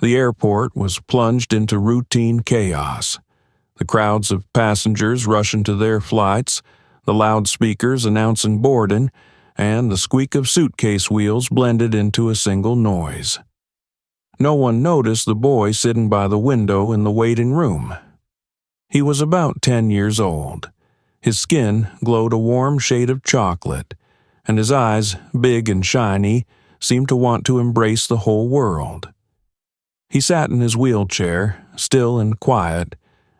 The airport was plunged into routine chaos. The crowds of passengers rushing to their flights, the loudspeakers announcing boarding, and the squeak of suitcase wheels blended into a single noise. No one noticed the boy sitting by the window in the waiting room. He was about 10 years old. His skin glowed a warm shade of chocolate, and his eyes, big and shiny, seemed to want to embrace the whole world. He sat in his wheelchair, still and quiet,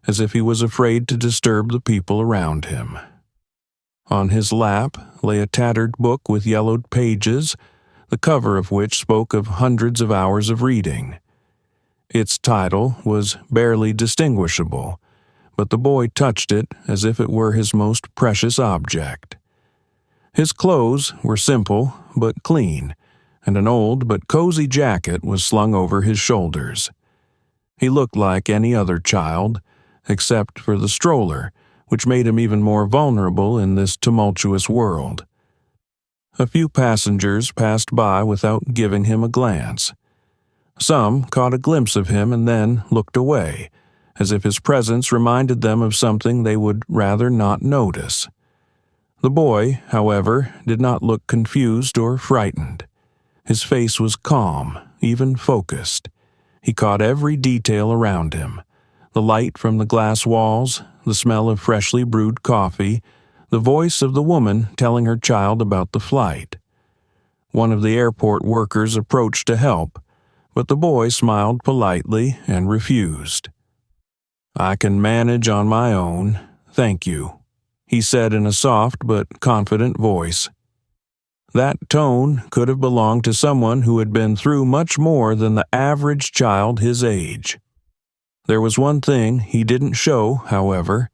as if he was afraid to disturb the people around him. On his lap lay a tattered book with yellowed pages, the cover of which spoke of hundreds of hours of reading. Its title was barely distinguishable, but the boy touched it as if it were his most precious object. His clothes were simple but clean, and an old but cozy jacket was slung over his shoulders. He looked like any other child, except for the stroller, which made him even more vulnerable in this tumultuous world. A few passengers passed by without giving him a glance. Some caught a glimpse of him and then looked away, as if his presence reminded them of something they would rather not notice. The boy, however, did not look confused or frightened. His face was calm, even focused. He caught every detail around him: the light from the glass walls, the smell of freshly brewed coffee, the voice of the woman telling her child about the flight. One of the airport workers approached to help, but the boy smiled politely and refused. "I can manage on my own, thank you," he said in a soft but confident voice. That tone could have belonged to someone who had been through much more than the average child his age. There was one thing he didn't show, however: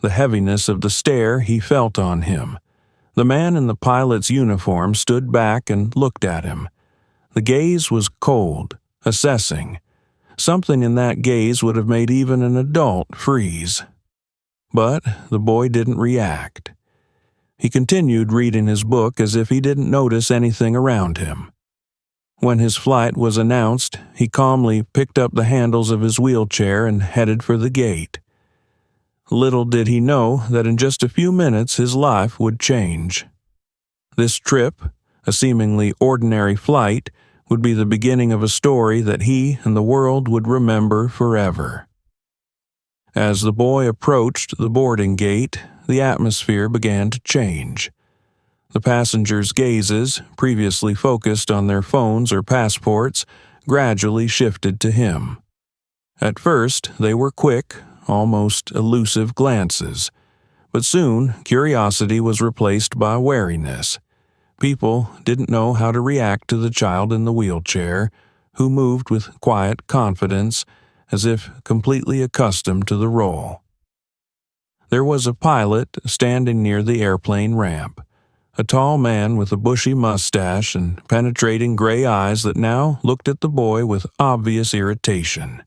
the heaviness of the stare he felt on him. The man in the pilot's uniform stood back and looked at him. The gaze was cold, assessing. Something in that gaze would have made even an adult freeze. But the boy didn't react. He continued reading his book as if he didn't notice anything around him. When his flight was announced, he calmly picked up the handles of his wheelchair and headed for the gate. Little did he know that in just a few minutes his life would change. This trip, a seemingly ordinary flight, would be the beginning of a story that he and the world would remember forever. As the boy approached the boarding gate, the atmosphere began to change. The passengers' gazes, previously focused on their phones or passports, gradually shifted to him. At first, they were quick, almost elusive glances, but soon curiosity was replaced by wariness. People didn't know how to react to the child in the wheelchair, who moved with quiet confidence, as if completely accustomed to the role. There was a pilot standing near the airplane ramp, a tall man with a bushy mustache and penetrating gray eyes that now looked at the boy with obvious irritation.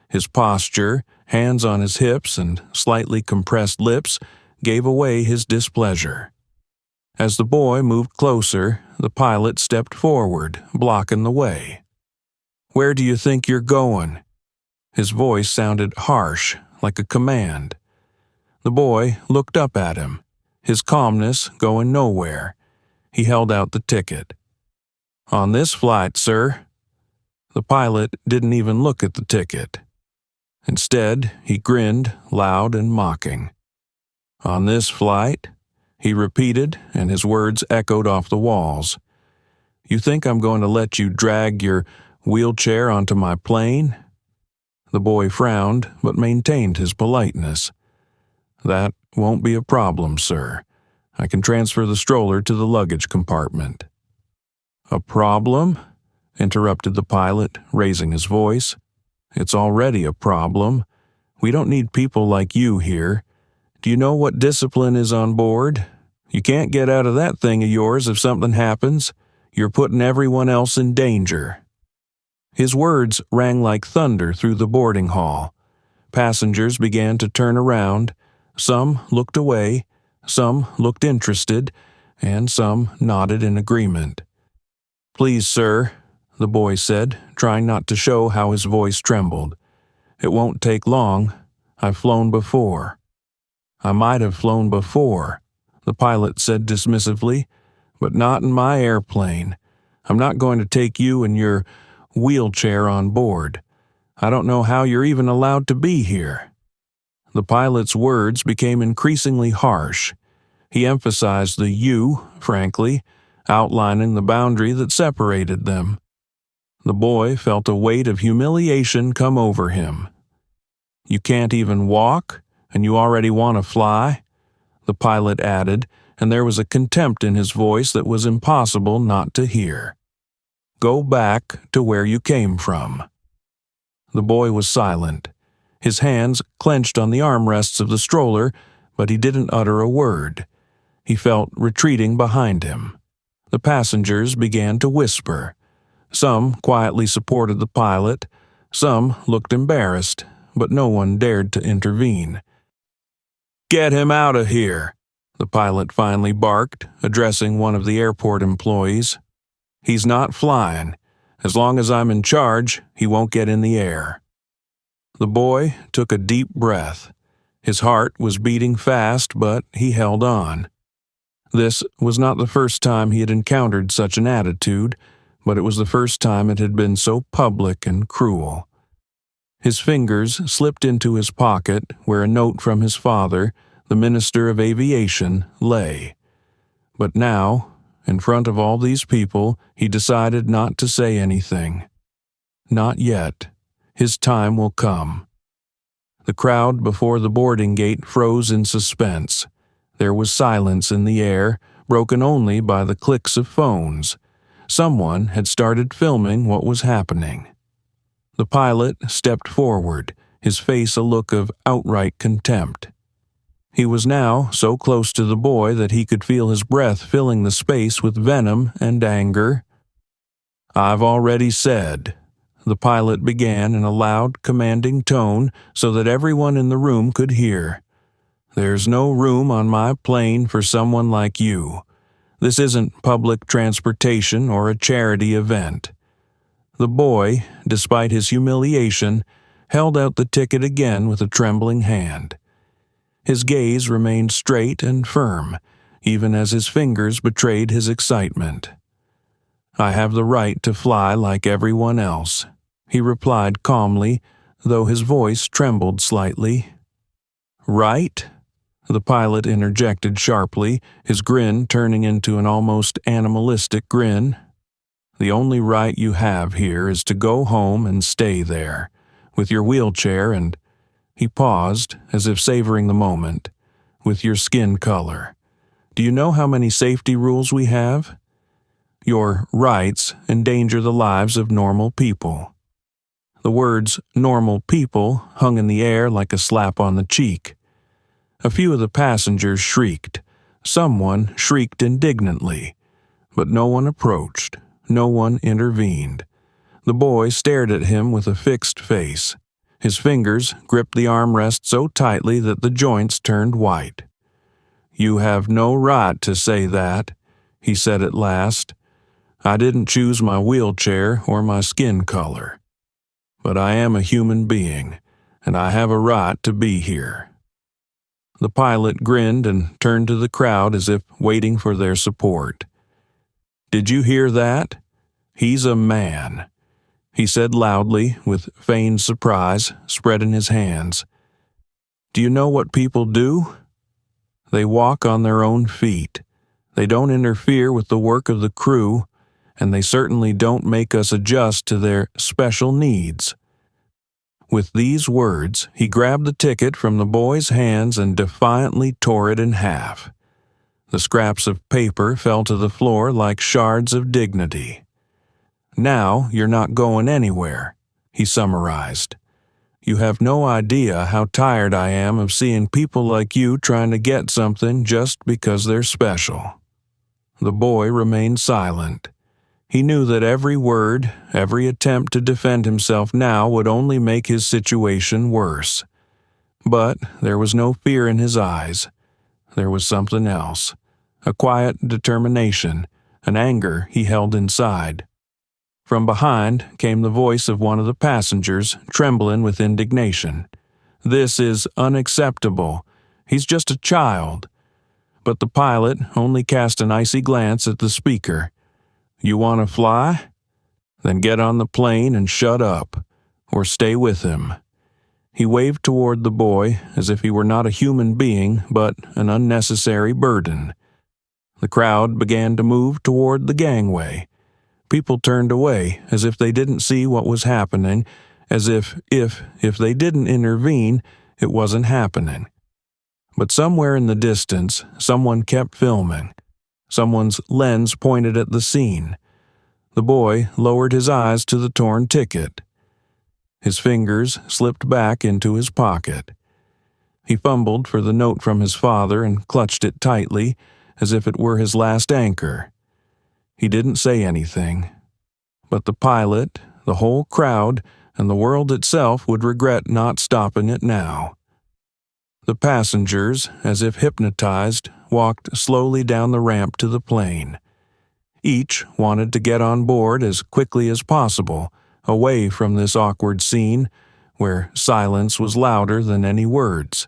His posture, hands on his hips and slightly compressed lips, gave away his displeasure. As the boy moved closer, the pilot stepped forward, blocking the way. "Where do you think you're going?" His voice sounded harsh, like a command. The boy looked up at him, his calmness going nowhere. He held out the ticket. "On this flight, sir." The pilot didn't even look at the ticket. Instead, he grinned, loud and mocking. "On this flight?" he repeated, and his words echoed off the walls. "You think I'm going to let you drag your wheelchair onto my plane?" The boy frowned, but maintained his politeness. "That won't be a problem, sir. I can transfer the stroller to the luggage compartment." "A problem?" interrupted the pilot, raising his voice. "It's already a problem. We don't need people like you here. Do you know what discipline is on board? You can't get out of that thing of yours if something happens. You're putting everyone else in danger." His words rang like thunder through the boarding hall. Passengers began to turn around. Some looked away, some looked interested, and some nodded in agreement. "Please, sir," the boy said, trying not to show how his voice trembled. "It won't take long. I've flown before." "I might have flown before," the pilot said dismissively, "but not in my airplane. I'm not going to take you and your wheelchair on board. I don't know how you're even allowed to be here." The pilot's words became increasingly harsh. He emphasized the "you," frankly, outlining the boundary that separated them. The boy felt a weight of humiliation come over him. "You can't even walk, and you already want to fly?" the pilot added, and there was a contempt in his voice that was impossible not to hear. "Go back to where you came from." The boy was silent. His hands clenched on the armrests of the stroller, but he didn't utter a word. He felt retreating behind him. The passengers began to whisper. Some quietly supported the pilot. Some looked embarrassed, but no one dared to intervene. "Get him out of here," the pilot finally barked, addressing one of the airport employees. "He's not flying. As long as I'm in charge, he won't get in the air." The boy took a deep breath. His heart was beating fast, but he held on. This was not the first time he had encountered such an attitude, but it was the first time it had been so public and cruel. His fingers slipped into his pocket where a note from his father, the Minister of Aviation, lay. But now, in front of all these people, he decided not to say anything. Not yet. His time will come. The crowd before the boarding gate froze in suspense. There was silence in the air, broken only by the clicks of phones. Someone had started filming what was happening. The pilot stepped forward, his face a look of outright contempt. He was now so close to the boy that he could feel his breath filling the space with venom and anger. "I've already said," the pilot began in a loud, commanding tone so that everyone in the room could hear. "There's no room on my plane for someone like you. This isn't public transportation or a charity event." The boy, despite his humiliation, held out the ticket again with a trembling hand. His gaze remained straight and firm, even as his fingers betrayed his excitement. "I have the right to fly like everyone else," he replied calmly, though his voice trembled slightly. "Right?" the pilot interjected sharply, his grin turning into an almost animalistic grin. "The only right you have here is to go home and stay there, with your wheelchair and—" he paused, as if savoring the moment, "with your skin color. Do you know how many safety rules we have? Your rights endanger the lives of normal people." The words "normal people" hung in the air like a slap on the cheek. A few of the passengers shrieked. Someone shrieked indignantly. But no one approached. No one intervened. The boy stared at him with a fixed face. His fingers gripped the armrest so tightly that the joints turned white. "You have no right to say that," he said at last. "I didn't choose my wheelchair or my skin color. But I am a human being, and I have a right to be here." The pilot grinned and turned to the crowd as if waiting for their support. "Did you hear that? He's a man," he said loudly, with feigned surprise, spreading his hands. "Do you know what people do? They walk on their own feet. They don't interfere with the work of the crew, and they certainly don't make us adjust to their special needs." With these words, he grabbed the ticket from the boy's hands and defiantly tore it in half. The scraps of paper fell to the floor like shards of dignity. "Now you're not going anywhere," he summarized. "You have no idea how tired I am of seeing people like you trying to get something just because they're special." The boy remained silent. He knew that every word, every attempt to defend himself now would only make his situation worse. But there was no fear in his eyes. There was something else, a quiet determination, an anger he held inside. From behind came the voice of one of the passengers, trembling with indignation. "This is unacceptable. He's just a child." But the pilot only cast an icy glance at the speaker. "You want to fly? Then get on the plane and shut up, or stay with him." He waved toward the boy as if he were not a human being but an unnecessary burden. The crowd began to move toward the gangway. People turned away as if they didn't see what was happening, as if they didn't intervene, it wasn't happening. But somewhere in the distance, someone kept filming. Someone's lens pointed at the scene. The boy lowered his eyes to the torn ticket. His fingers slipped back into his pocket. He fumbled for the note from his father and clutched it tightly, as if it were his last anchor. He didn't say anything. But the pilot, the whole crowd, and the world itself would regret not stopping it now. The passengers, as if hypnotized, walked slowly down the ramp to the plane. Each wanted to get on board as quickly as possible, away from this awkward scene, where silence was louder than any words.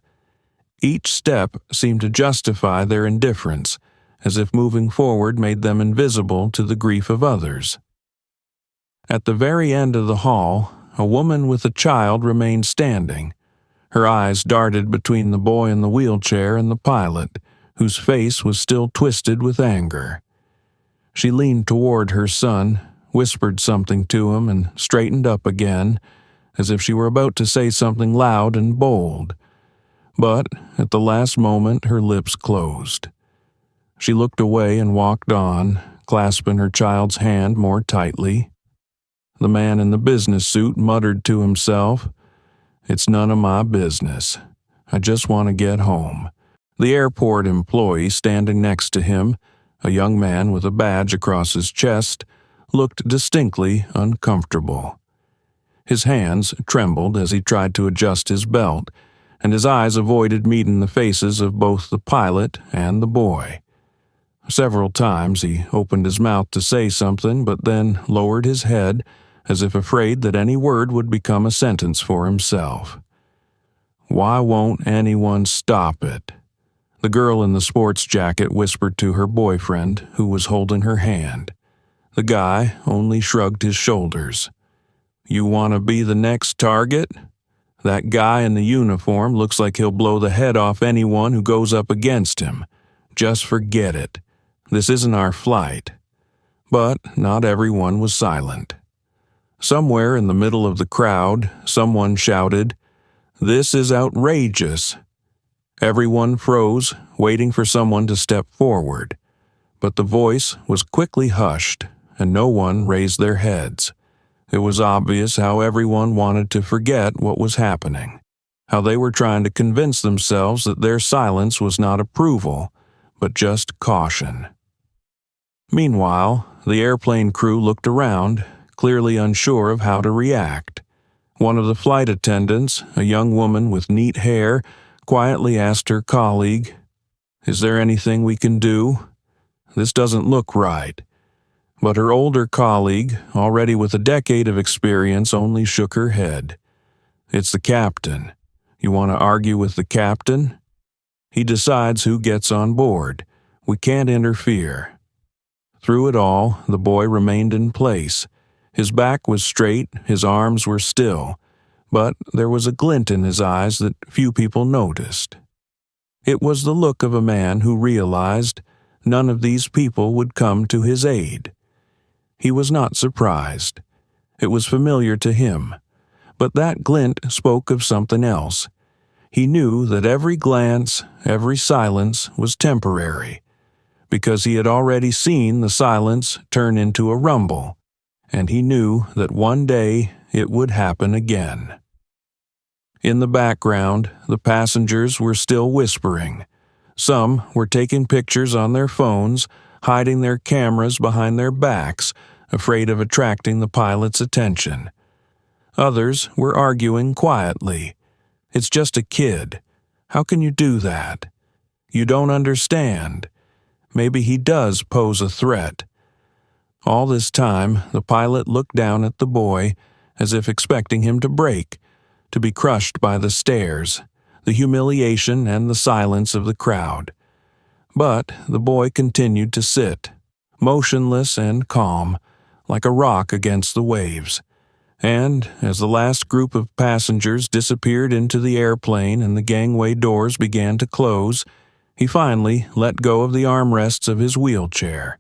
Each step seemed to justify their indifference, as if moving forward made them invisible to the grief of others. At the very end of the hall, a woman with a child remained standing. Her eyes darted between the boy in the wheelchair and the pilot, whose face was still twisted with anger. She leaned toward her son, whispered something to him, and straightened up again, as if she were about to say something loud and bold. But at the last moment her lips closed. She looked away and walked on, clasping her child's hand more tightly. The man in the business suit muttered to himself, "It's none of my business. I just want to get home." The airport employee standing next to him, a young man with a badge across his chest, looked distinctly uncomfortable. His hands trembled as he tried to adjust his belt, and his eyes avoided meeting the faces of both the pilot and the boy. Several times he opened his mouth to say something, but then lowered his head, as if afraid that any word would become a sentence for himself. "Why won't anyone stop it?" The girl in the sports jacket whispered to her boyfriend, who was holding her hand. The guy only shrugged his shoulders. "You want to be the next target? That guy in the uniform looks like he'll blow the head off anyone who goes up against him. Just forget it. This isn't our flight." But not everyone was silent. Somewhere in the middle of the crowd, someone shouted, "This is outrageous." Everyone froze, waiting for someone to step forward. But the voice was quickly hushed, and no one raised their heads. It was obvious how everyone wanted to forget what was happening, how they were trying to convince themselves that their silence was not approval, but just caution. Meanwhile, the airplane crew looked around, clearly unsure of how to react. One of the flight attendants, a young woman with neat hair, quietly asked her colleague, "Is there anything we can do? This doesn't look right." But her older colleague, already with a decade of experience, only shook her head. "It's the captain. You want to argue with the captain? He decides who gets on board. We can't interfere." Through it all, the boy remained in place. His back was straight, his arms were still, but there was a glint in his eyes that few people noticed. It was the look of a man who realized none of these people would come to his aid. He was not surprised. It was familiar to him. But that glint spoke of something else. He knew that every glance, every silence was temporary, because he had already seen the silence turn into a rumble, and he knew that one day it would happen again. In the background, the passengers were still whispering. Some were taking pictures on their phones, hiding their cameras behind their backs, afraid of attracting the pilot's attention. Others were arguing quietly. "It's just a kid. How can you do that? You don't understand. Maybe he does pose a threat." All this time, the pilot looked down at the boy as if expecting him to break, to be crushed by the stares, the humiliation, and the silence of the crowd. But the boy continued to sit, motionless and calm, like a rock against the waves. And as the last group of passengers disappeared into the airplane and the gangway doors began to close, he finally let go of the armrests of his wheelchair.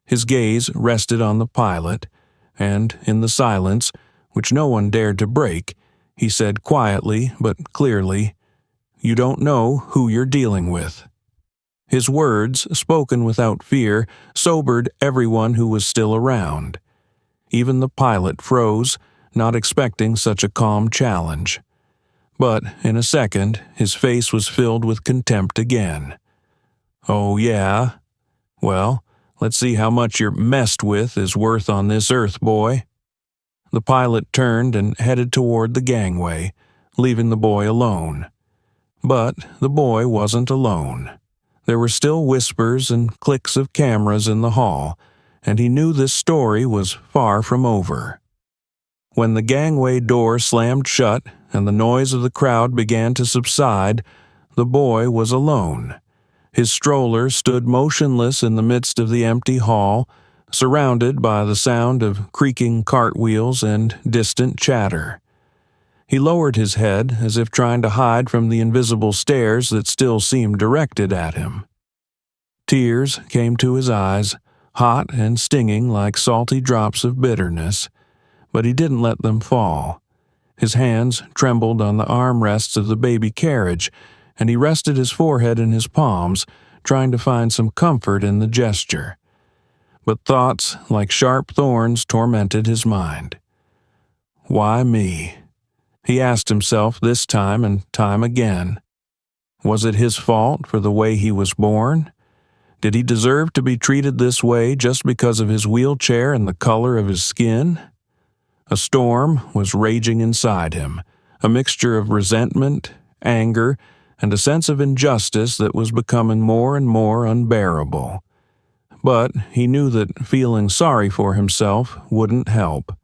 His gaze rested on the pilot, and in the silence, which no one dared to break, he said quietly but clearly, "You don't know who you're dealing with." His words, spoken without fear, sobered everyone who was still around. Even the pilot froze, not expecting such a calm challenge. But in a second, his face was filled with contempt again. "Oh, yeah? Well, let's see how much you're messed with is worth on this earth, boy." The pilot turned and headed toward the gangway, leaving the boy alone. But the boy wasn't alone. There were still whispers and clicks of cameras in the hall, and he knew this story was far from over. When the gangway door slammed shut and the noise of the crowd began to subside, the boy was alone. His stroller stood motionless in the midst of the empty hall, surrounded by the sound of creaking cartwheels and distant chatter. He lowered his head as if trying to hide from the invisible stares that still seemed directed at him. Tears came to his eyes, hot and stinging like salty drops of bitterness, but he didn't let them fall. His hands trembled on the armrests of the baby carriage, and he rested his forehead in his palms, trying to find some comfort in the gesture. But thoughts like sharp thorns tormented his mind. Why me? He asked himself this time and time again. Was it his fault for the way he was born? Did he deserve to be treated this way just because of his wheelchair and the color of his skin? A storm was raging inside him, a mixture of resentment, anger, and a sense of injustice that was becoming more and more unbearable. But he knew that feeling sorry for himself wouldn't help.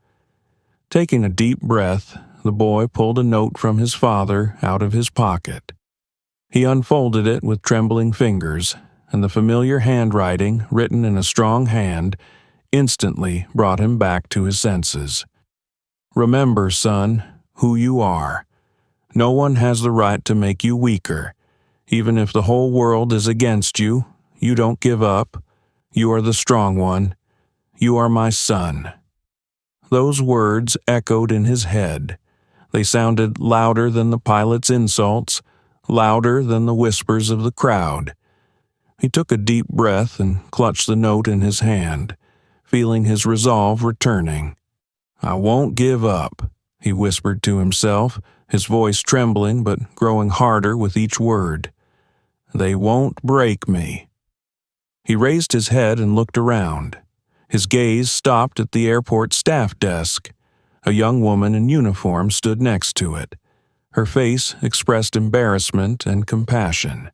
Taking a deep breath, the boy pulled a note from his father out of his pocket. He unfolded it with trembling fingers, and the familiar handwriting, written in a strong hand, instantly brought him back to his senses. "Remember, son, who you are. No one has the right to make you weaker. Even if the whole world is against you, you don't give up. You are the strong one. You are my son." Those words echoed in his head. They sounded louder than the pilot's insults, louder than the whispers of the crowd. He took a deep breath and clutched the note in his hand, feeling his resolve returning. "I won't give up," he whispered to himself, his voice trembling but growing harder with each word. "They won't break me." He raised his head and looked around. His gaze stopped at the airport staff desk. A young woman in uniform stood next to it. Her face expressed embarrassment and compassion.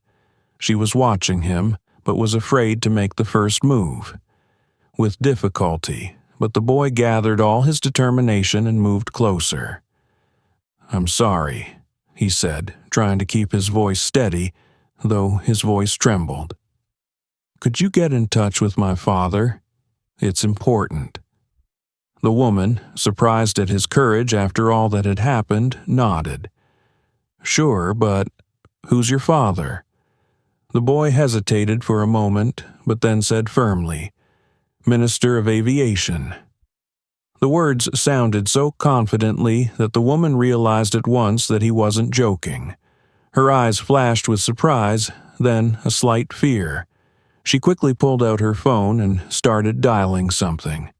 She was watching him, but was afraid to make the first move. With difficulty, but the boy gathered all his determination and moved closer. "I'm sorry," he said, trying to keep his voice steady, though his voice trembled. "Could you get in touch with my father? It's important." The woman, surprised at his courage after all that had happened, nodded. "Sure, but who's your father?" The boy hesitated for a moment, but then said firmly, "Minister of Aviation." The words sounded so confidently that the woman realized at once that he wasn't joking. Her eyes flashed with surprise, then a slight fear. She quickly pulled out her phone and started dialing something.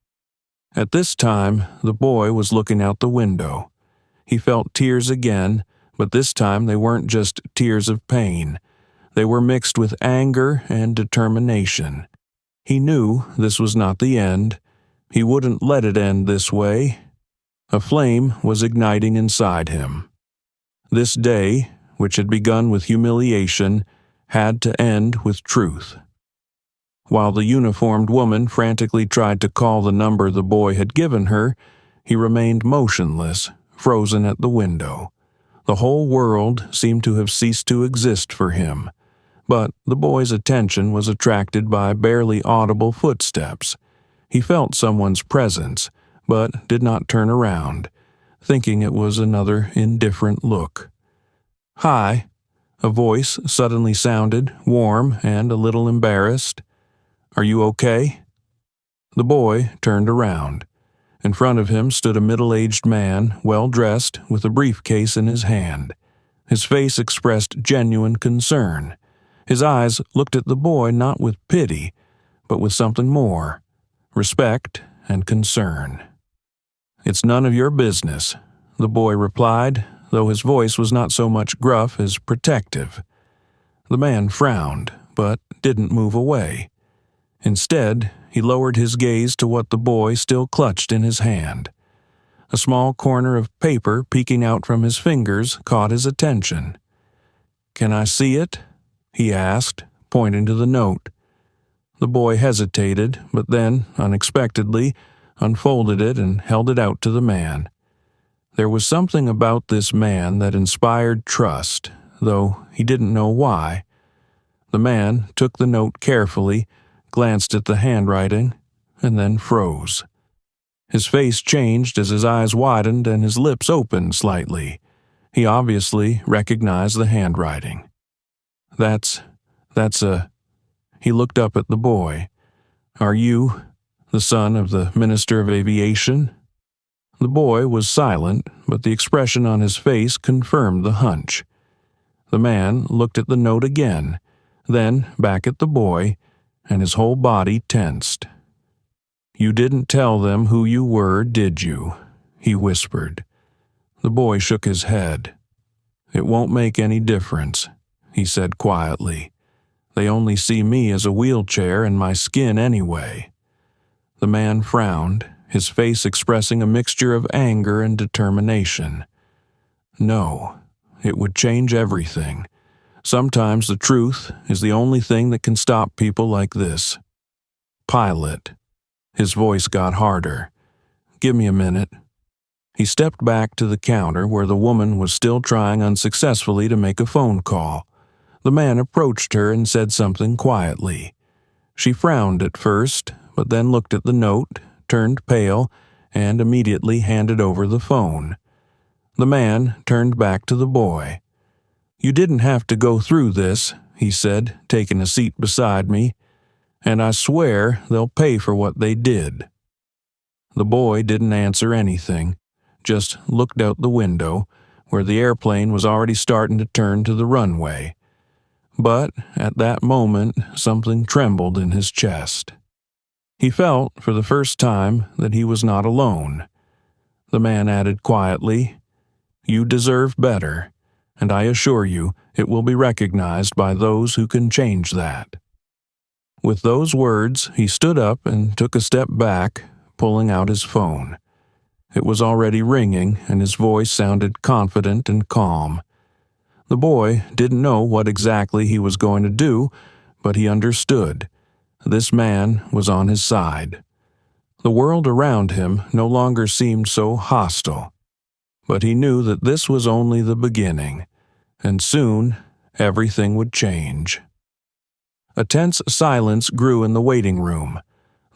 At this time, the boy was looking out the window. He felt tears again, but this time they weren't just tears of pain. They were mixed with anger and determination. He knew this was not the end. He wouldn't let it end this way. A flame was igniting inside him. This day, which had begun with humiliation, had to end with truth. While the uniformed woman frantically tried to call the number the boy had given her, he remained motionless, frozen at the window. The whole world seemed to have ceased to exist for him. But the boy's attention was attracted by barely audible footsteps. He felt someone's presence, but did not turn around, thinking it was another indifferent look. "Hi," a voice suddenly sounded, warm and a little embarrassed. "Are you okay?" The boy turned around. In front of him stood a middle-aged man, well-dressed, with a briefcase in his hand. His face expressed genuine concern. His eyes looked at the boy not with pity, but with something more: respect and concern. "It's none of your business," the boy replied, though his voice was not so much gruff as protective. The man frowned, but didn't move away. Instead, he lowered his gaze to what the boy still clutched in his hand. A small corner of paper peeking out from his fingers caught his attention. "Can I see it?" he asked, pointing to the note. The boy hesitated, but then, unexpectedly, unfolded it and held it out to the man. There was something about this man that inspired trust, though he didn't know why. The man took the note carefully, glanced at the handwriting, and then froze. His face changed as his eyes widened and his lips opened slightly. He obviously recognized the handwriting. That's a... He looked up at the boy. "Are you the son of the Minister of Aviation?" The boy was silent, but the expression on his face confirmed the hunch. The man looked at the note again, then back at the boy, and his whole body tensed. "You didn't tell them who you were, did you?" he whispered. The boy shook his head. "It won't make any difference," he said quietly. "They only see me as a wheelchair and my skin anyway." The man frowned, his face expressing a mixture of anger and determination. "No, it would change everything. Sometimes the truth is the only thing that can stop people like this. Pilot." His voice got harder. "Give me a minute." He stepped back to the counter where the woman was still trying unsuccessfully to make a phone call. The man approached her and said something quietly. She frowned at first, but then looked at the note, turned pale, and immediately handed over the phone. The man turned back to the boy. "You didn't have to go through this," he said, taking a seat beside me, "and I swear they'll pay for what they did." The boy didn't answer anything, just looked out the window, where the airplane was already starting to turn to the runway. But at that moment, something trembled in his chest. He felt, for the first time, that he was not alone. The man added quietly, "You deserve better, and I assure you it will be recognized by those who can change that." With those words, he stood up and took a step back, pulling out his phone. It was already ringing, and his voice sounded confident and calm. The boy didn't know what exactly he was going to do, but he understood. This man was on his side. The world around him no longer seemed so hostile. But he knew that this was only the beginning, and soon everything would change. A tense silence grew in the waiting room.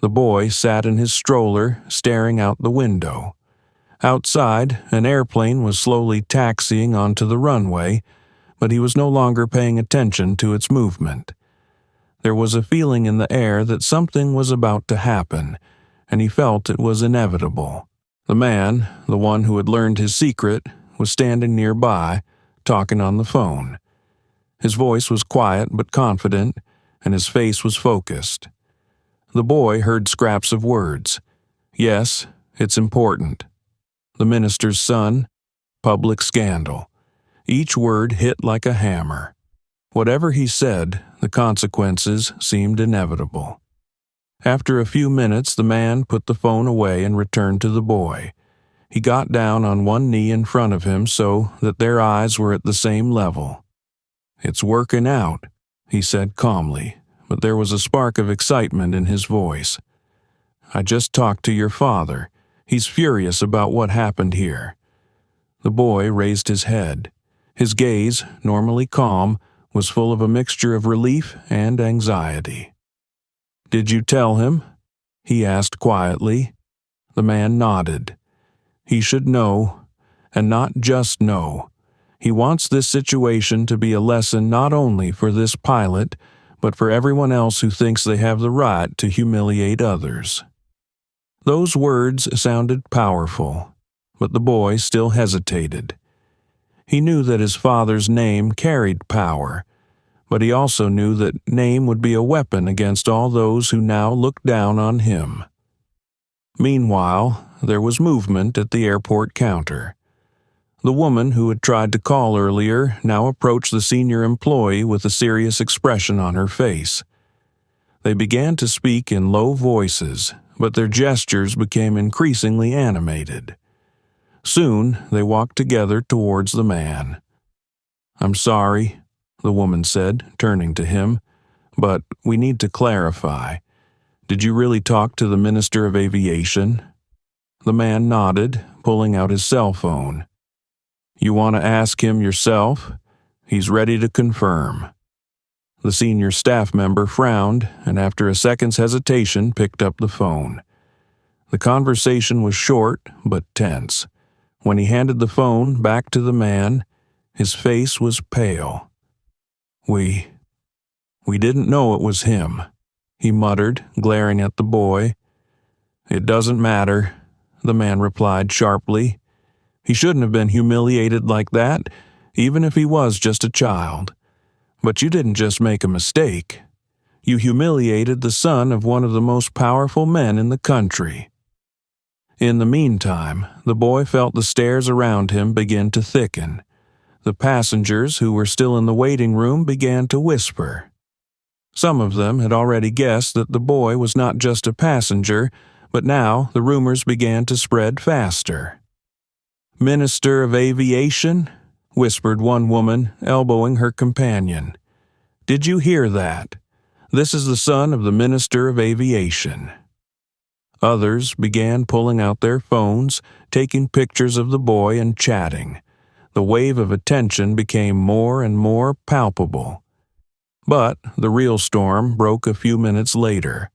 The boy sat in his stroller, staring out the window. Outside, an airplane was slowly taxiing onto the runway, but he was no longer paying attention to its movement. There was a feeling in the air that something was about to happen, and he felt it was inevitable. The man, the one who had learned his secret, was standing nearby, talking on the phone. His voice was quiet but confident, and his face was focused. The boy heard scraps of words. "Yes, it's important. The minister's son. Public scandal." Each word hit like a hammer. Whatever he said, the consequences seemed inevitable. After a few minutes, the man put the phone away and returned to the boy. He got down on one knee in front of him so that their eyes were at the same level. "It's working out," he said calmly, but there was a spark of excitement in his voice. "I just talked to your father. He's furious about what happened here." The boy raised his head. His gaze, normally calm, was full of a mixture of relief and anxiety. "Did you tell him?" he asked quietly. The man nodded. "He should know, and not just know. He wants this situation to be a lesson not only for this pilot, but for everyone else who thinks they have the right to humiliate others." Those words sounded powerful, but the boy still hesitated. He knew that his father's name carried power, but he also knew that name would be a weapon against all those who now looked down on him. Meanwhile, there was movement at the airport counter. The woman who had tried to call earlier now approached the senior employee with a serious expression on her face. They began to speak in low voices, but their gestures became increasingly animated. Soon, they walked together towards the man. "I'm sorry," the woman said, turning to him, "but we need to clarify. Did you really talk to the Minister of Aviation?" The man nodded, pulling out his cell phone. "You want to ask him yourself? He's ready to confirm." The senior staff member frowned, and after a second's hesitation picked up the phone. The conversation was short but tense. When he handed the phone back to the man, his face was pale. We didn't know it was him," he muttered, glaring at the boy. "It doesn't matter," the man replied sharply. "He shouldn't have been humiliated like that, even if he was just a child. But you didn't just make a mistake. You humiliated the son of one of the most powerful men in the country." In the meantime, the boy felt the stares around him begin to thicken. The passengers who were still in the waiting room began to whisper. Some of them had already guessed that the boy was not just a passenger, but now the rumors began to spread faster. "Minister of Aviation?" whispered one woman, elbowing her companion. "Did you hear that? This is the son of the Minister of Aviation." Others began pulling out their phones, taking pictures of the boy and chatting. The wave of attention became more and more palpable. But the real storm broke a few minutes later.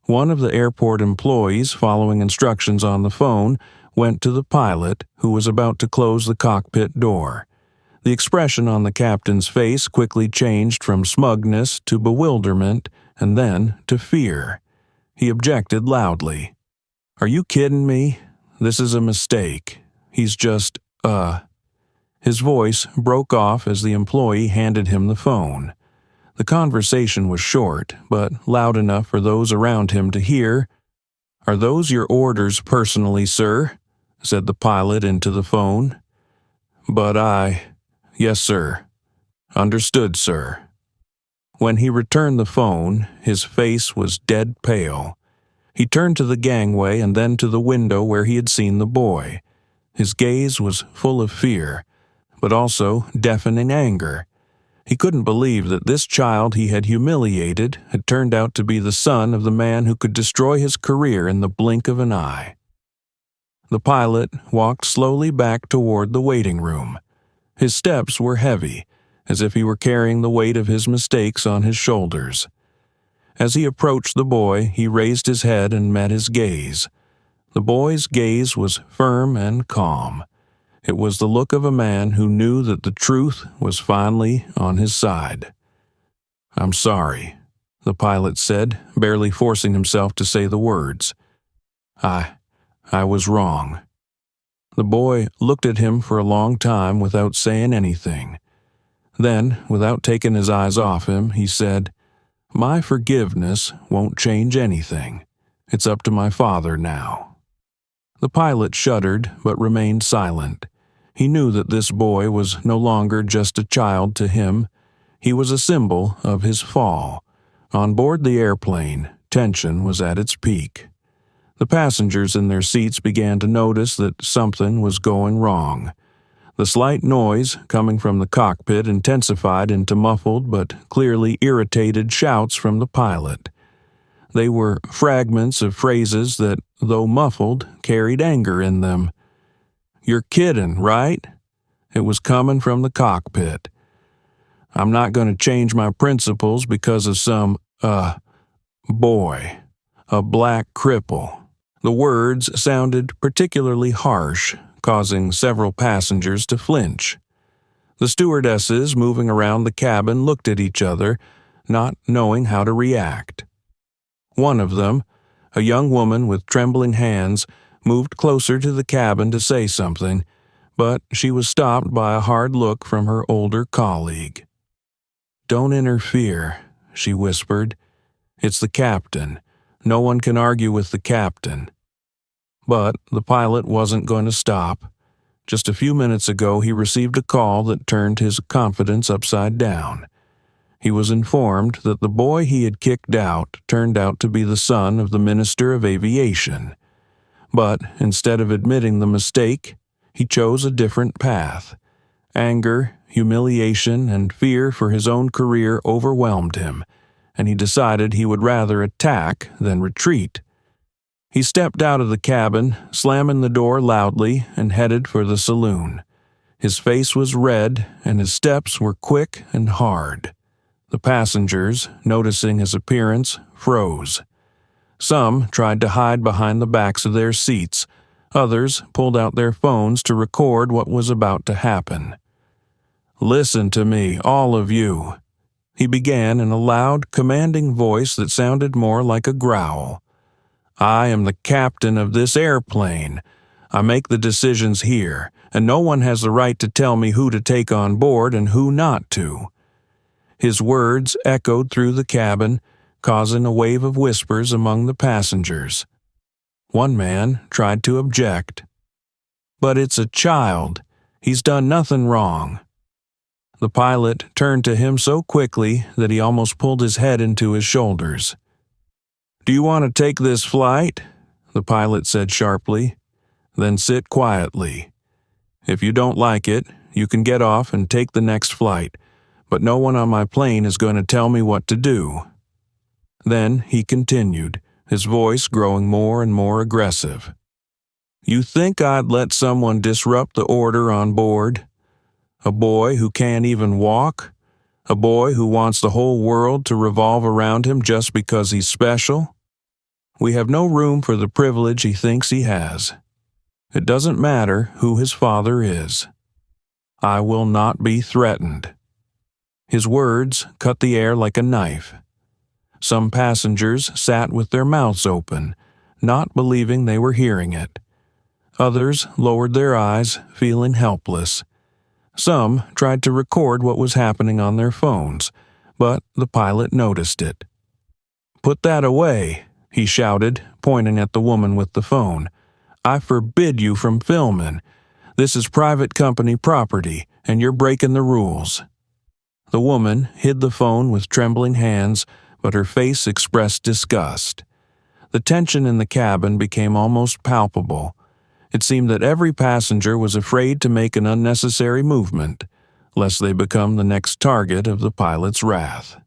One of the airport employees, following instructions on the phone, went to the pilot, who was about to close the cockpit door. The expression on the captain's face quickly changed from smugness to bewilderment and then to fear. He objected loudly. "Are you kidding me? This is a mistake. He's just, His voice broke off as the employee handed him the phone. The conversation was short, but loud enough for those around him to hear. "Are those your orders personally, sir?" said the pilot into the phone. "Yes, sir." "Understood, sir." When he returned the phone, his face was dead pale. He turned to the gangway and then to the window where he had seen the boy. His gaze was full of fear, but also deafening anger. He couldn't believe that this child he had humiliated had turned out to be the son of the man who could destroy his career in the blink of an eye. The pilot walked slowly back toward the waiting room. His steps were heavy, as if he were carrying the weight of his mistakes on his shoulders. As he approached the boy, he raised his head and met his gaze. The boy's gaze was firm and calm. It was the look of a man who knew that the truth was finally on his side. "I'm sorry," the pilot said, barely forcing himself to say the words. I was wrong." The boy looked at him for a long time without saying anything. Then, without taking his eyes off him, he said, "My forgiveness won't change anything. It's up to my father now." The pilot shuddered but remained silent. He knew that this boy was no longer just a child to him. He was a symbol of his fall. On board the airplane, tension was at its peak. The passengers in their seats began to notice that something was going wrong. The slight noise coming from the cockpit intensified into muffled but clearly irritated shouts from the pilot. They were fragments of phrases that, though muffled, carried anger in them. "You're kidding, right?" It was coming from the cockpit. "I'm not going to change my principles because of some, boy. A black cripple." The words sounded particularly harsh, causing several passengers to flinch. The stewardesses moving around the cabin looked at each other, not knowing how to react. One of them, a young woman with trembling hands, moved closer to the cabin to say something, but she was stopped by a hard look from her older colleague. "Don't interfere," she whispered. "It's the captain. No one can argue with the captain." But the pilot wasn't going to stop. Just a few minutes ago, he received a call that turned his confidence upside down. He was informed that the boy he had kicked out turned out to be the son of the Minister of Aviation. But instead of admitting the mistake, he chose a different path. Anger, humiliation, and fear for his own career overwhelmed him, and he decided he would rather attack than retreat. He stepped out of the cabin, slamming the door loudly, and headed for the saloon. His face was red, and his steps were quick and hard. The passengers, noticing his appearance, froze. Some tried to hide behind the backs of their seats. Others pulled out their phones to record what was about to happen. "Listen to me, all of you," he began in a loud, commanding voice that sounded more like a growl. "I am the captain of this airplane. I make the decisions here, and no one has the right to tell me who to take on board and who not to." His words echoed through the cabin, causing a wave of whispers among the passengers. One man tried to object. "But it's a child. He's done nothing wrong." The pilot turned to him so quickly that he almost pulled his head into his shoulders. "Do you want to take this flight?" the pilot said sharply. "Then sit quietly. If you don't like it, you can get off and take the next flight, but no one on my plane is going to tell me what to do." Then he continued, his voice growing more and more aggressive. "You think I'd let someone disrupt the order on board? A boy who can't even walk? A boy who wants the whole world to revolve around him just because he's special? We have no room for the privilege he thinks he has. It doesn't matter who his father is. I will not be threatened." His words cut the air like a knife. Some passengers sat with their mouths open, not believing they were hearing it. Others lowered their eyes, feeling helpless. Some tried to record what was happening on their phones, but the pilot noticed it. "Put that away," he shouted, pointing at the woman with the phone. "I forbid you from filming. This is private company property, and you're breaking the rules." The woman hid the phone with trembling hands, but her face expressed disgust. The tension in the cabin became almost palpable. It seemed that every passenger was afraid to make an unnecessary movement, lest they become the next target of the pilot's wrath.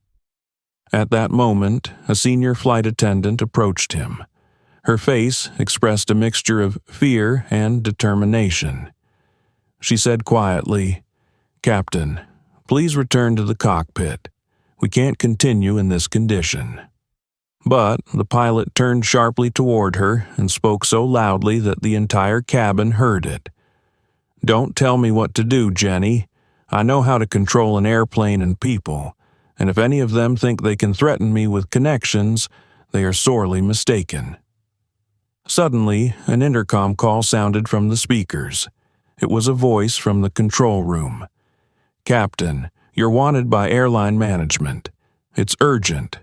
At that moment, a senior flight attendant approached him. Her face expressed a mixture of fear and determination. She said quietly, "Captain, please return to the cockpit. We can't continue in this condition." But the pilot turned sharply toward her and spoke so loudly that the entire cabin heard it. "Don't tell me what to do, Jenny. I know how to control an airplane and people, and if any of them think they can threaten me with connections, they are sorely mistaken." Suddenly, an intercom call sounded from the speakers. It was a voice from the control room. "Captain, you're wanted by airline management. It's urgent.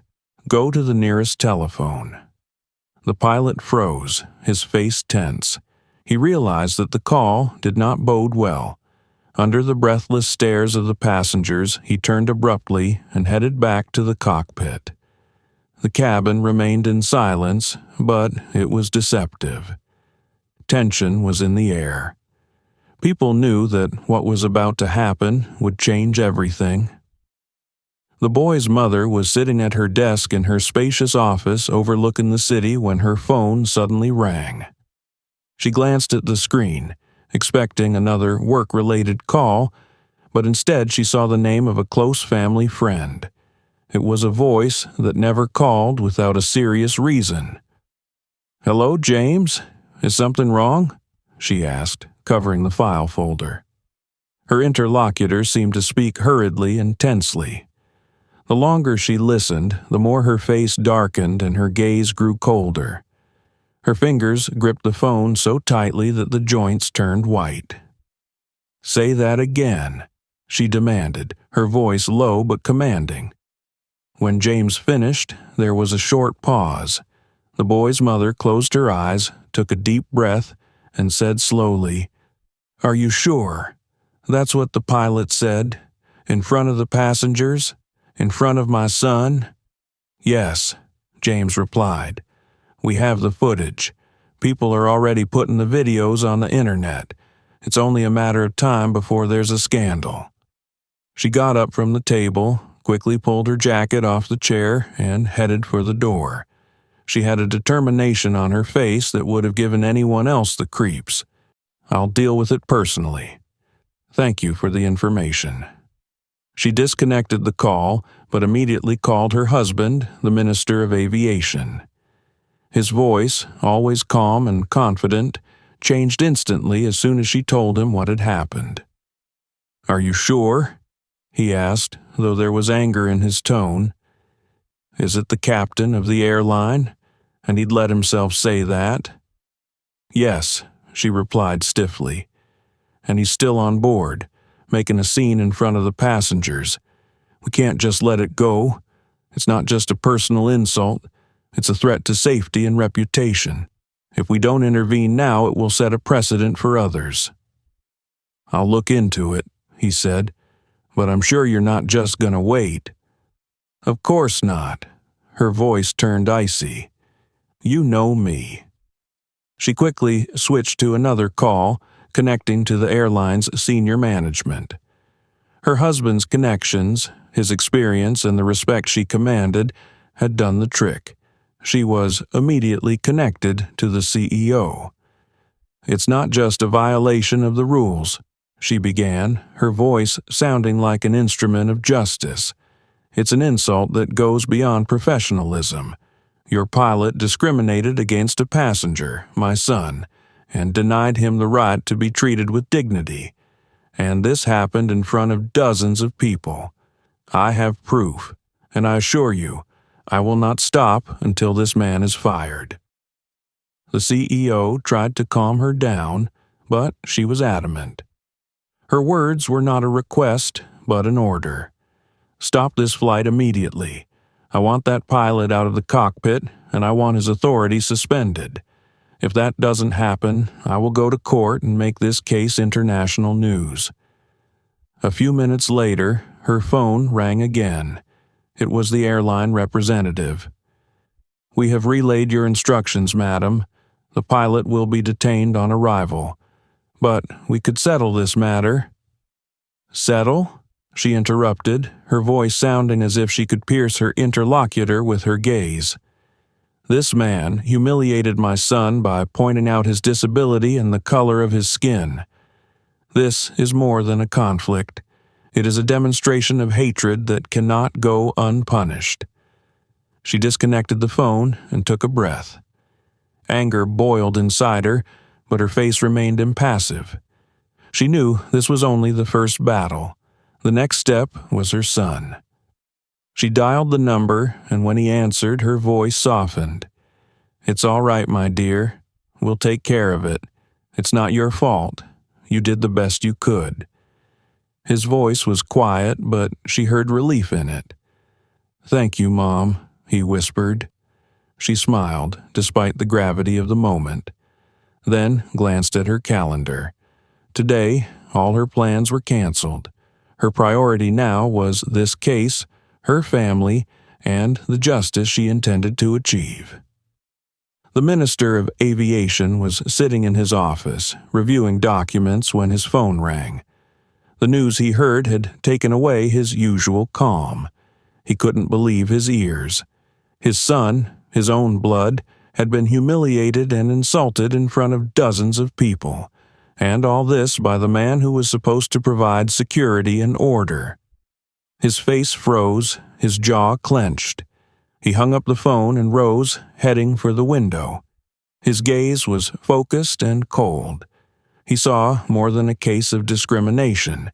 Go to the nearest telephone." The pilot froze, his face tense. He realized that the call did not bode well. Under the breathless stares of the passengers, he turned abruptly and headed back to the cockpit. The cabin remained in silence, but it was deceptive. Tension was in the air. People knew that what was about to happen would change everything. The boy's mother was sitting at her desk in her spacious office overlooking the city when her phone suddenly rang. She glanced at the screen, expecting another work-related call, but instead she saw the name of a close family friend. It was a voice that never called without a serious reason. "Hello, James? Is something wrong?" she asked, covering the file folder. Her interlocutor seemed to speak hurriedly and tensely. The longer she listened, the more her face darkened and her gaze grew colder. Her fingers gripped the phone so tightly that the joints turned white. "Say that again," she demanded, her voice low but commanding. When James finished, there was a short pause. The boy's mother closed her eyes, took a deep breath, and said slowly, "Are you sure? That's what the pilot said? In front of the passengers? In front of my son?" "Yes," James replied. "We have the footage. People are already putting the videos on the internet. It's only a matter of time before there's a scandal." She got up from the table, quickly pulled her jacket off the chair, and headed for the door. She had a determination on her face that would have given anyone else the creeps. "I'll deal with it personally. Thank you for the information." She disconnected the call, but immediately called her husband, the Minister of Aviation. His voice, always calm and confident, changed instantly as soon as she told him what had happened. "Are you sure?" he asked, though there was anger in his tone. "Is it the captain of the airline? And he'd let himself say that?" "Yes," she replied stiffly. "And he's still on board, making a scene in front of the passengers. We can't just let it go. It's not just a personal insult. It's a threat to safety and reputation. If we don't intervene now, it will set a precedent for others." "I'll look into it," he said, "but I'm sure you're not just going to wait." "Of course not." Her voice turned icy. "You know me." She quickly switched to another call, connecting to the airline's senior management. Her husband's connections, his experience, and the respect she commanded had done the trick. She was immediately connected to the CEO. "It's not just a violation of the rules," she began, her voice sounding like an instrument of justice. "It's an insult that goes beyond professionalism. Your pilot discriminated against a passenger, my son, and denied him the right to be treated with dignity. And this happened in front of dozens of people. I have proof, and I assure you, I will not stop until this man is fired." The CEO tried to calm her down, but she was adamant. Her words were not a request, but an order. "Stop this flight immediately. I want that pilot out of the cockpit, and I want his authority suspended. If that doesn't happen, I will go to court and make this case international news." A few minutes later, her phone rang again. It was the airline representative. "We have relayed your instructions, madam. The pilot will be detained on arrival. But we could settle this matter." "Settle?" she interrupted, her voice sounding as if she could pierce her interlocutor with her gaze. "This man humiliated my son by pointing out his disability and the color of his skin. This is more than a conflict. It is a demonstration of hatred that cannot go unpunished." She disconnected the phone and took a breath. Anger boiled inside her, but her face remained impassive. She knew this was only the first battle. The next step was her son. She dialed the number, and when he answered, her voice softened. "It's all right, my dear. We'll take care of it. It's not your fault. You did the best you could." His voice was quiet, but she heard relief in it. "Thank you, Mom," he whispered. She smiled, despite the gravity of the moment, then glanced at her calendar. Today, all her plans were canceled. Her priority now was this case, her family, and the justice she intended to achieve. The Minister of Aviation was sitting in his office, reviewing documents when his phone rang. The news he heard had taken away his usual calm. He couldn't believe his ears. His son, his own blood, had been humiliated and insulted in front of dozens of people, and all this by the man who was supposed to provide security and order. His face froze, his jaw clenched. He hung up the phone and rose, heading for the window. His gaze was focused and cold. He saw more than a case of discrimination.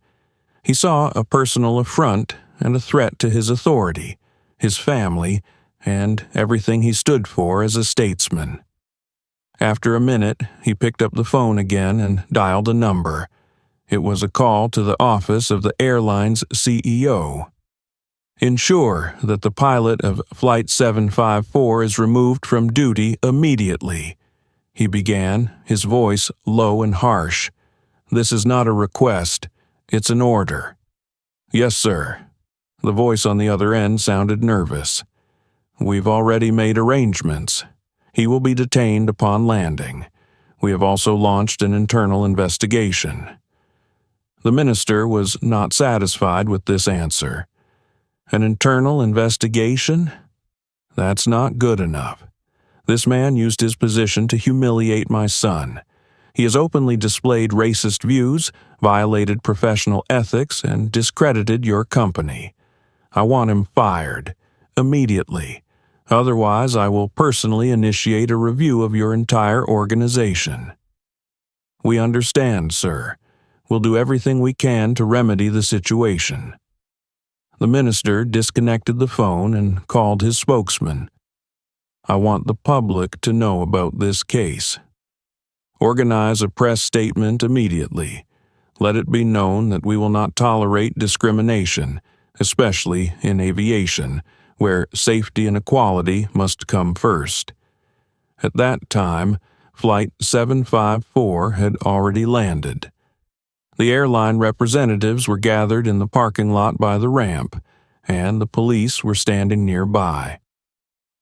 He saw a personal affront and a threat to his authority, his family, and everything he stood for as a statesman. After a minute, he picked up the phone again and dialed a number. It was a call to the office of the airline's CEO. "Ensure that the pilot of Flight 754 is removed from duty immediately," he began, his voice low and harsh. "This is not a request, it's an order." "Yes, sir." The voice on the other end sounded nervous. "We've already made arrangements. He will be detained upon landing. We have also launched an internal investigation." The minister was not satisfied with this answer. An internal investigation? That's not good enough. This man used his position to humiliate my son. He has openly displayed racist views, violated professional ethics, and discredited your company. I want him fired, immediately. Otherwise, I will personally initiate a review of your entire organization. "We understand, sir. We'll do everything we can to remedy the situation." The minister disconnected the phone and called his spokesman. "I want the public to know about this case. Organize a press statement immediately. Let it be known that we will not tolerate discrimination, especially in aviation, where safety and equality must come first." At that time, Flight 754 had already landed. The airline representatives were gathered in the parking lot by the ramp, and the police were standing nearby.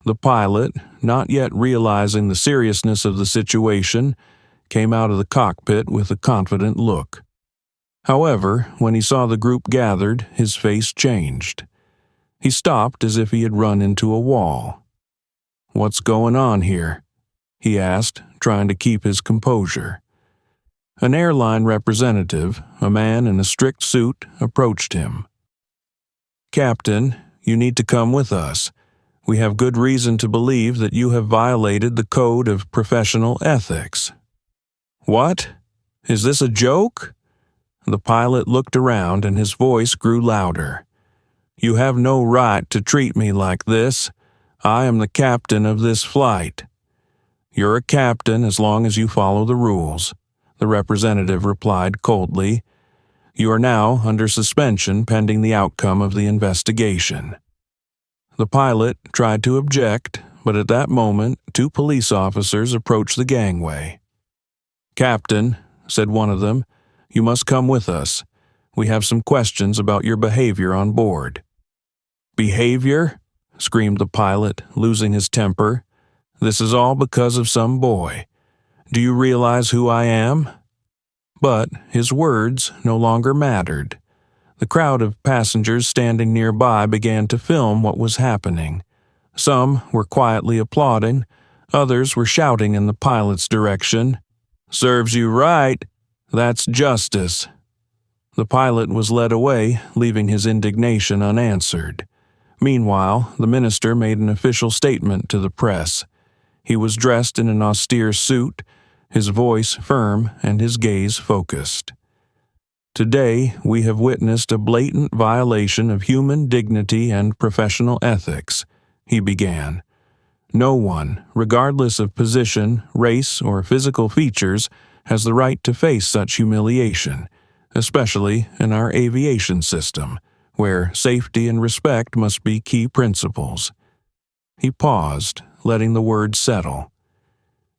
The pilot, not yet realizing the seriousness of the situation, came out of the cockpit with a confident look. However, when he saw the group gathered, his face changed. He stopped as if he had run into a wall. "What's going on here?" he asked, trying to keep his composure. An airline representative, a man in a strict suit, approached him. "Captain, you need to come with us. We have good reason to believe that you have violated the code of professional ethics." "What? Is this a joke?" The pilot looked around and his voice grew louder. "You have no right to treat me like this. I am the captain of this flight." "You're a captain as long as you follow the rules," the representative replied coldly. "You are now under suspension pending the outcome of the investigation." The pilot tried to object, but at that moment 2 police officers approached the gangway. "Captain," said one of them, "you must come with us. We have some questions about your behavior on board." "Behavior?" screamed the pilot, losing his temper. "This is all because of some boy. Do you realize who I am?" But his words no longer mattered. The crowd of passengers standing nearby began to film what was happening. Some were quietly applauding, others were shouting in the pilot's direction. "Serves you right. That's justice." The pilot was led away, leaving his indignation unanswered. Meanwhile, the minister made an official statement to the press. He was dressed in an austere suit, his voice firm and his gaze focused. "Today, we have witnessed a blatant violation of human dignity and professional ethics," he began. "No one, regardless of position, race, or physical features, has the right to face such humiliation, especially in our aviation system, where safety and respect must be key principles." He paused, letting the words settle.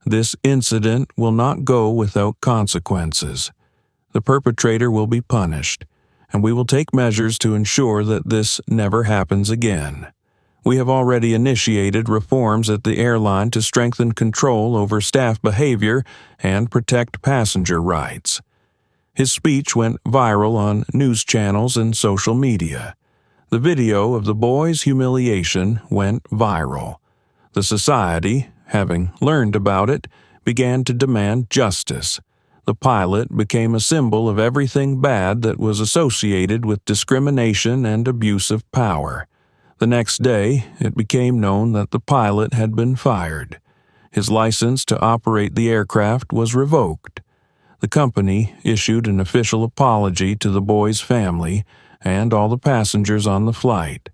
"This incident will not go without consequences. The perpetrator will be punished, and we will take measures to ensure that this never happens again. We have already initiated reforms at the airline to strengthen control over staff behavior and protect passenger rights. His speech went viral on news channels and social media. The video of the boy's humiliation went viral. The society, having learned about it, began to demand justice. The pilot became a symbol of everything bad that was associated with discrimination and abuse of power. The next day, it became known that the pilot had been fired. His license to operate the aircraft was revoked. The company issued an official apology to the boy's family and all the passengers on the flight.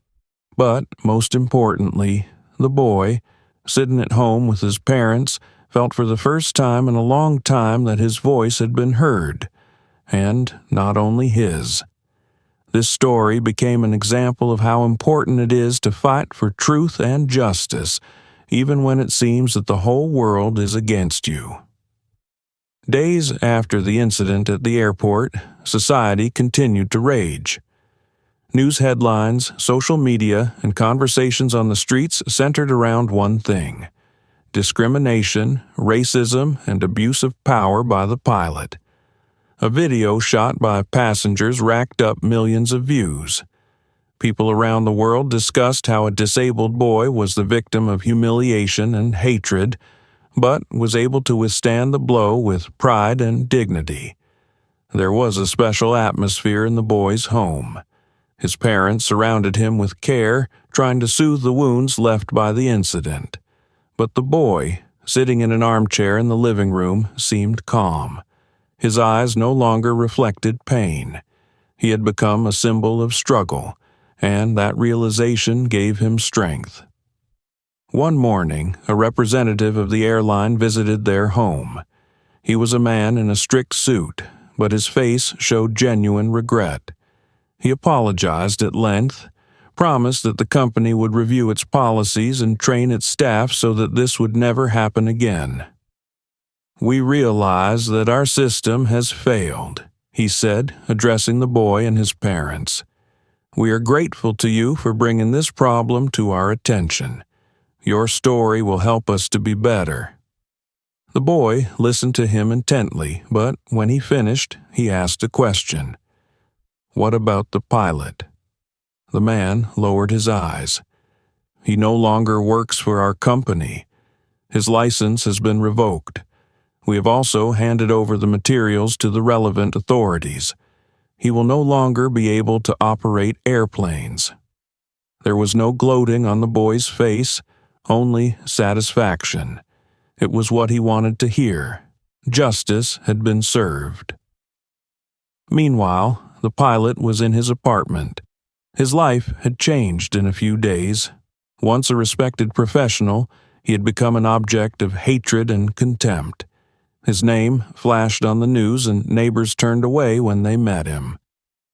But, most importantly, the boy, sitting at home with his parents, felt for the first time in a long time that his voice had been heard, and not only his. This story became an example of how important it is to fight for truth and justice, even when it seems that the whole world is against you. Days after the incident at the airport, society continued to rage. News headlines, social media, and conversations on the streets centered around one thing: discrimination, racism, and abuse of power by the pilot. A video shot by passengers racked up millions of views. People around the world discussed how a disabled boy was the victim of humiliation and hatred, but was able to withstand the blow with pride and dignity. There was a special atmosphere in the boy's home. His parents surrounded him with care, trying to soothe the wounds left by the incident. But the boy, sitting in an armchair in the living room, seemed calm. His eyes no longer reflected pain. He had become a symbol of struggle, and that realization gave him strength. One morning, a representative of the airline visited their home. He was a man in a strict suit, but his face showed genuine regret. He apologized at length, promised that the company would review its policies and train its staff so that this would never happen again. "We realize that our system has failed," he said, addressing the boy and his parents. "We are grateful to you for bringing this problem to our attention. Your story will help us to be better." The boy listened to him intently, but when he finished, he asked a question. "What about the pilot?" The man lowered his eyes. "He no longer works for our company. His license has been revoked. We have also handed over the materials to the relevant authorities. He will no longer be able to operate airplanes." There was no gloating on the boy's face, only satisfaction. It was what he wanted to hear. Justice had been served. Meanwhile, the pilot was in his apartment. His life had changed in a few days. Once a respected professional, he had become an object of hatred and contempt. His name flashed on the news and neighbors turned away when they met him.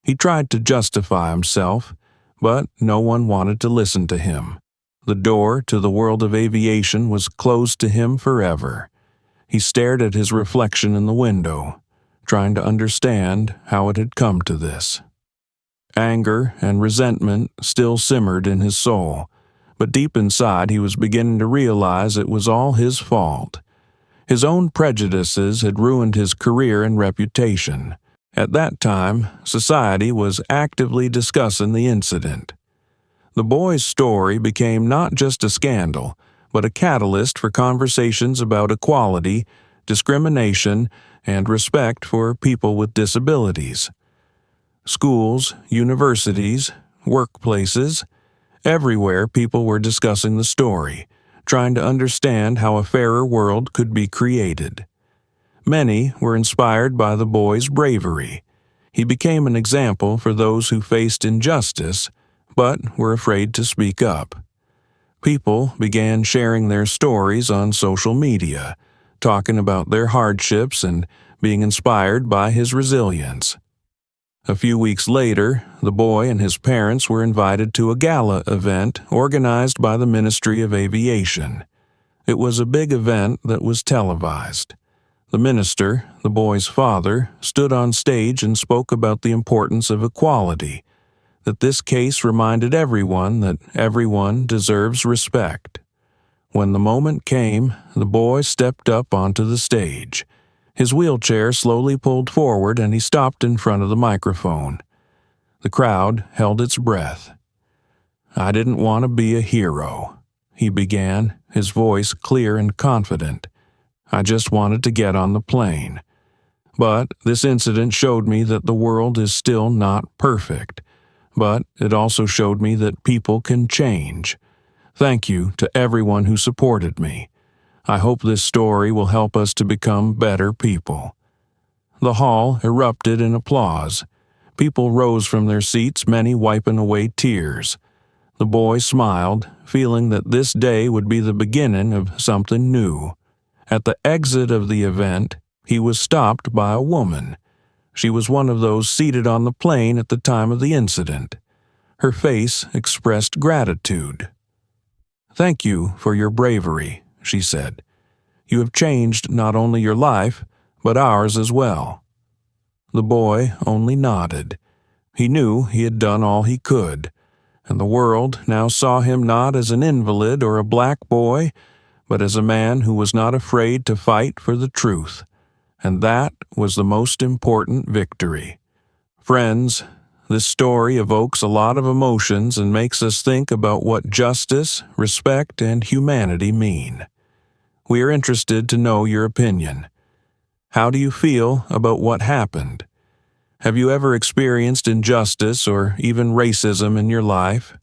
He tried to justify himself, but no one wanted to listen to him. The door to the world of aviation was closed to him forever. He stared at his reflection in the window, trying to understand how it had come to this. Anger and resentment still simmered in his soul, but deep inside he was beginning to realize it was all his fault. His own prejudices had ruined his career and reputation. At that time, society was actively discussing the incident. The boy's story became not just a scandal, but a catalyst for conversations about equality, discrimination, and respect for people with disabilities. Schools, universities, workplaces, everywhere people were discussing the story, trying to understand how a fairer world could be created. Many were inspired by the boy's bravery. He became an example for those who faced injustice, but were afraid to speak up. People began sharing their stories on social media, talking about their hardships and being inspired by his resilience. A few weeks later, the boy and his parents were invited to a gala event organized by the Ministry of Aviation. It was a big event that was televised. The minister, the boy's father, stood on stage and spoke about the importance of equality. that this case reminded everyone that everyone deserves respect. When the moment came, the boy stepped up onto the stage. His wheelchair slowly pulled forward and he stopped in front of the microphone. The crowd held its breath. "I didn't want to be a hero," he began, his voice clear and confident. "I just wanted to get on the plane. But this incident showed me that the world is still not perfect. But it also showed me that people can change. Thank you to everyone who supported me. I hope this story will help us to become better people." The hall erupted in applause. People rose from their seats, many wiping away tears. The boy smiled, feeling that this day would be the beginning of something new. At the exit of the event, he was stopped by a woman. She was one of those seated on the plane at the time of the incident. Her face expressed gratitude. "Thank you for your bravery," she said. "You have changed not only your life, but ours as well." The boy only nodded. He knew he had done all he could, and the world now saw him not as an invalid or a black boy, but as a man who was not afraid to fight for the truth. And that was the most important victory. Friends, this story evokes a lot of emotions and makes us think about what justice, respect, and humanity mean. We are interested to know your opinion. How do you feel about what happened? Have you ever experienced injustice or even racism in your life?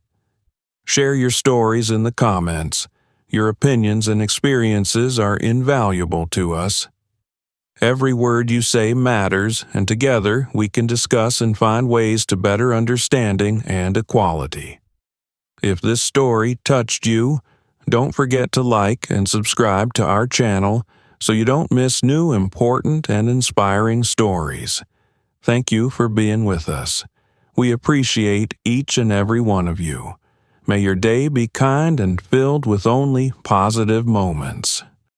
Share your stories in the comments. Your opinions and experiences are invaluable to us. Every word you say matters, and together we can discuss and find ways to better understanding and equality. If this story touched you, don't forget to like and subscribe to our channel so you don't miss new important and inspiring stories. Thank you for being with us. We appreciate each and every one of you. May your day be kind and filled with only positive moments.